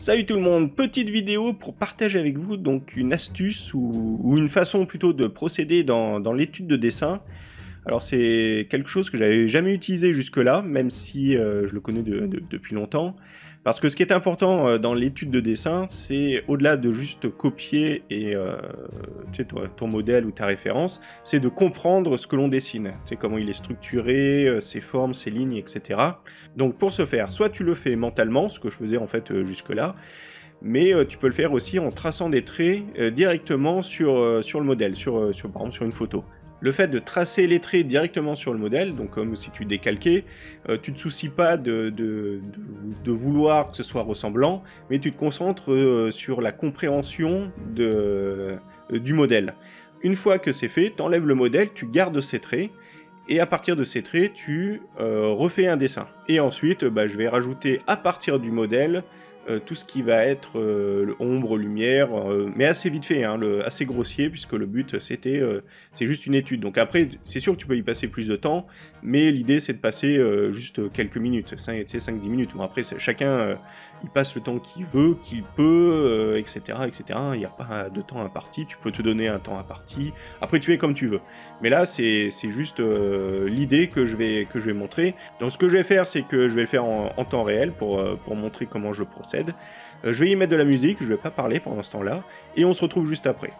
Salut tout le monde, petite vidéo pour partager avec vous donc une astuce ou une façon plutôt de procéder dans l'étude de dessin. Alors c'est quelque chose que j'avais jamais utilisé jusque-là, même si je le connais depuis longtemps. Parce que ce qui est important dans l'étude de dessin, c'est au-delà de juste copier et tu sais, ton modèle ou ta référence, c'est de comprendre ce que l'on dessine. Tu sais, comment il est structuré, ses formes, ses lignes, etc. Donc pour ce faire, soit tu le fais mentalement, ce que je faisais en fait jusque-là, mais tu peux le faire aussi en traçant des traits directement sur le modèle, par exemple sur une photo. Le fait de tracer les traits directement sur le modèle, donc comme si tu décalquais, tu ne te soucies pas de vouloir que ce soit ressemblant, mais tu te concentres sur la compréhension du modèle. Une fois que c'est fait, tu enlèves le modèle, tu gardes ces traits, et à partir de ces traits, tu refais un dessin. Et ensuite, je vais rajouter à partir du modèle tout ce qui va être ombre, lumière, mais assez vite fait, hein, assez grossier, puisque le but c'est juste une étude. Donc après, c'est sûr que tu peux y passer plus de temps, mais l'idée c'est de passer juste quelques minutes, 5-10 minutes. Bon, après, chacun il passe le temps qu'il veut, qu'il peut, etc., etc. Il n'y a pas de temps imparti, tu peux te donner un temps imparti. Après, tu fais comme tu veux. Mais là, c'est juste l'idée que je vais montrer. Donc ce que je vais faire, c'est que je vais le faire en temps réel pour montrer comment je procède. Je vais y mettre de la musique, je vais pas parler pendant ce temps-là, et on se retrouve juste après.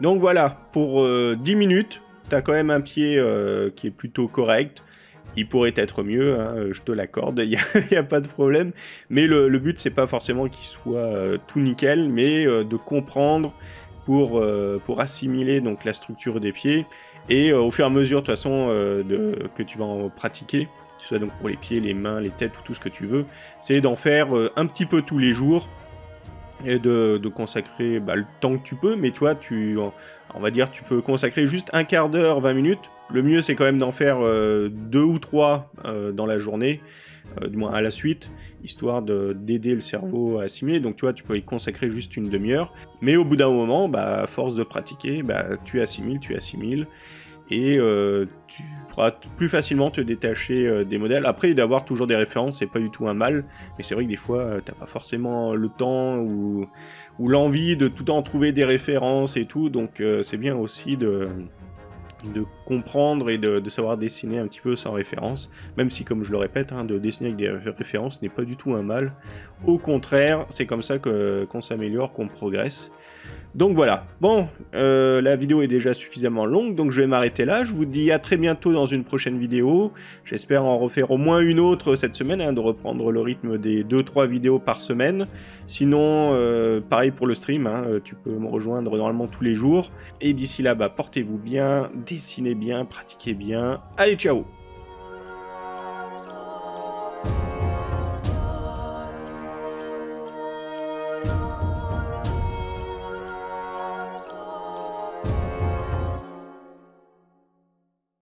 Donc voilà, pour 10 minutes, t'as quand même un pied qui est plutôt correct. Il pourrait être mieux, hein, je te l'accorde, il n'y a pas de problème. Mais le but, c'est pas forcément qu'il soit tout nickel, mais de comprendre pour assimiler donc, la structure des pieds. Et au fur et à mesure, de toute façon, que tu vas en pratiquer, que ce soit donc pour les pieds, les mains, les têtes ou tout ce que tu veux, c'est d'en faire un petit peu tous les jours et de consacrer le temps que tu peux, mais tu vois, on va dire, tu peux consacrer juste un quart d'heure, 20 minutes. Le mieux, c'est quand même d'en faire 2 ou 3 dans la journée, du moins à la suite, histoire d'aider le cerveau à assimiler. Donc, tu vois, tu peux y consacrer juste une demi-heure, mais au bout d'un moment, à force de pratiquer, tu assimiles, et tu pourras plus facilement te détacher des modèles. Après, d'avoir toujours des références, c'est pas du tout un mal, mais c'est vrai que des fois, t'as pas forcément le temps ou l'envie de tout le temps trouver des références et tout, donc c'est bien aussi de comprendre et de savoir dessiner un petit peu sans référence, même si, comme je le répète, de dessiner avec des références n'est pas du tout un mal. Au contraire, c'est comme ça qu'on s'améliore, qu'on progresse. Donc voilà, bon, la vidéo est déjà suffisamment longue, donc je vais m'arrêter là. Je vous dis à très bientôt dans une prochaine vidéo. J'espère en refaire au moins une autre cette semaine, de reprendre le rythme des 2-3 vidéos par semaine. Sinon, pareil pour le stream, tu peux me rejoindre normalement tous les jours. Et d'ici là, portez-vous bien, dessinez bien, pratiquez bien. Allez, ciao!